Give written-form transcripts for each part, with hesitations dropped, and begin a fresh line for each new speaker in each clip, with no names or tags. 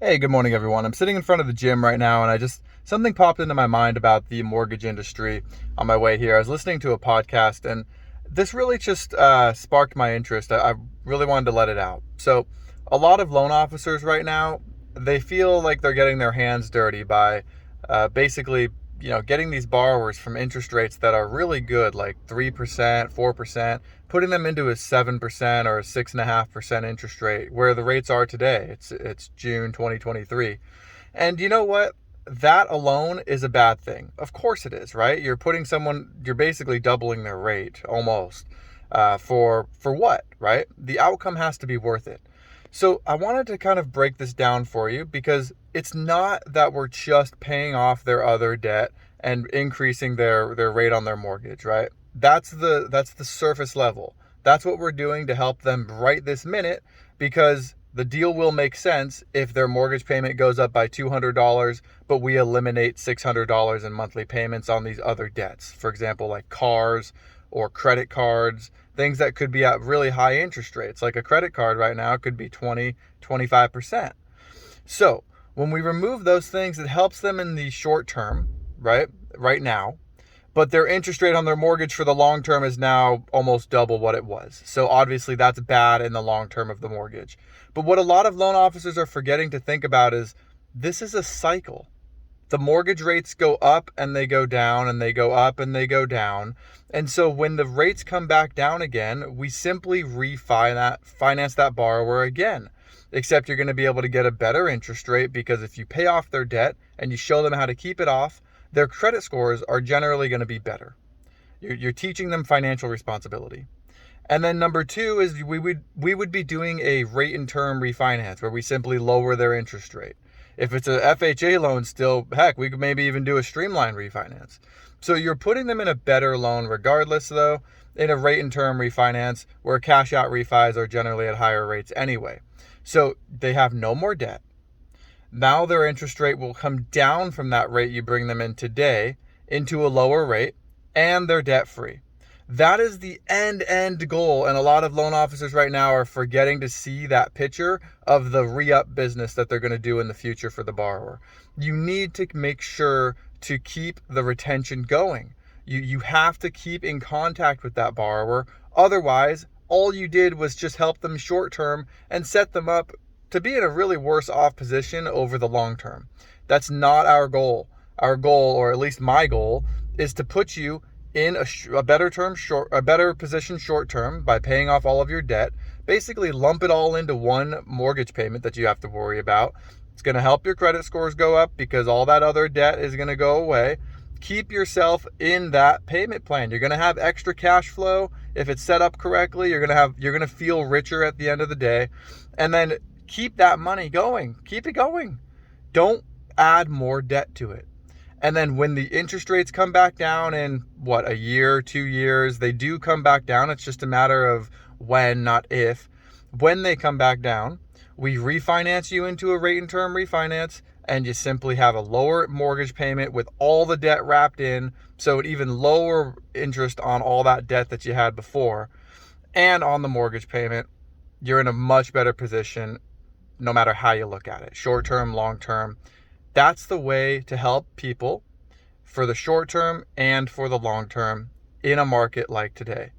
Hey, good morning, everyone. I'm sitting in front of the gym right now, and something popped into my mind about the mortgage industry on my way here. I was listening to a podcast, and this really just sparked my interest. I really wanted to let it out. So, a lot of loan officers right now, they feel like they're getting their hands dirty by basically, getting these borrowers from interest rates that are really good, like 3%, 4%, putting them into a 7% or a 6.5% interest rate where the rates are today. It's June 2023. And you know what? That alone is a bad thing. Of course it is, right? You're basically doubling their rate almost. For what, right? The outcome has to be worth it. So I wanted to kind of break this down for you because it's not that we're just paying off their other debt and increasing their rate on their mortgage, right? That's the surface level. That's what we're doing to help them right this minute, because the deal will make sense if their mortgage payment goes up by $200, but we eliminate $600 in monthly payments on these other debts. For example, like cars or credit cards, things that could be at really high interest rates. Like a credit card right now could be 20, 25%. So when we remove those things, it helps them in the short term, right now, but their interest rate on their mortgage for the long term is now almost double what it was. So obviously that's bad in the long term of the mortgage. But what a lot of loan officers are forgetting to think about is this is a cycle. The mortgage rates go up and they go down and they go up and they go down. And so when the rates come back down again, we simply finance that borrower again. Except you're going to be able to get a better interest rate, because if you pay off their debt and you show them how to keep it off, their credit scores are generally going to be better. You're teaching them financial responsibility. And then number two is we would be doing a rate and term refinance where we simply lower their interest rate. If it's a FHA loan still, heck, we could maybe even do a streamline refinance. So you're putting them in a better loan regardless, though, in a rate and term refinance where cash out refis are generally at higher rates anyway. So they have no more debt. Now their interest rate will come down from that rate you bring them in today into a lower rate, and they're debt free. That is the end goal. And a lot of loan officers right now are forgetting to see that picture of the re-up business that they're going to do in the future for the borrower. You need to make sure to keep the retention going. You have to keep in contact with that borrower. Otherwise, all you did was just help them short term and set them up to be in a really worse off position over the long term. That's not our goal. Our goal, or at least my goal, is to put you in a better position short term by paying off all of your debt. Basically lump it all into one mortgage payment that you have to worry about. It's going to help your credit scores go up because all that other debt is going to go away. Keep yourself in that payment plan. You're going to have extra cash flow if it's set up correctly. You're going to feel richer at the end of the day. And then keep that money going. Keep it going. Don't add more debt to it. And then when the interest rates come back down in a year, 2 years, they do come back down. It's just a matter of when, not if. When they come back down, we refinance you into a rate and term refinance, and you simply have a lower mortgage payment with all the debt wrapped in. So it even lower interest on all that debt that you had before. And on the mortgage payment, you're in a much better position no matter how you look at it. Short term, long term. That's the way to help people for the short term and for the long term in a market like today.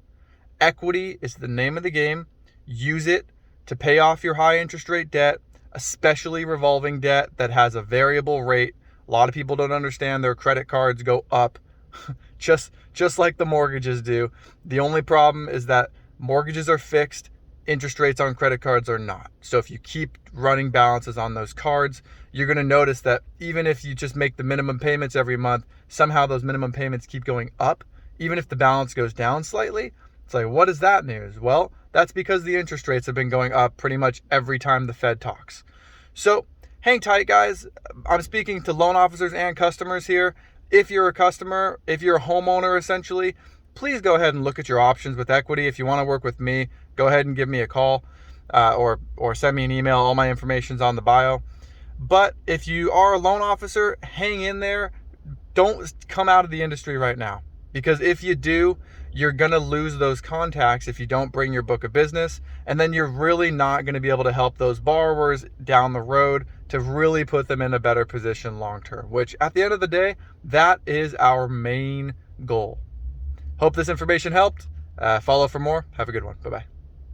Equity is the name of the game. Use it to pay off your high interest rate debt, especially revolving debt that has a variable rate. A lot of people don't understand their credit cards go up just like the mortgages do. The only problem is that mortgages are fixed. Interest rates on credit cards are not. So if you keep running balances on those cards, you're going to notice that even if you just make the minimum payments every month, somehow those minimum payments keep going up, even if the balance goes down slightly. It's like, what is that news? Well, that's because the interest rates have been going up pretty much every time the Fed talks. So hang tight, guys. I'm speaking to loan officers and customers here. If you're a customer, if you're a homeowner, essentially, please go ahead and look at your options with equity. If you want to work with me, go ahead and give me a call or send me an email. All my information's on the bio. But if you are a loan officer, hang in there. Don't come out of the industry right now, because if you do, you're going to lose those contacts if you don't bring your book of business. And then you're really not going to be able to help those borrowers down the road to really put them in a better position long term, which at the end of the day, that is our main goal. Hope this information helped. Follow for more. Have a good one. Bye-bye.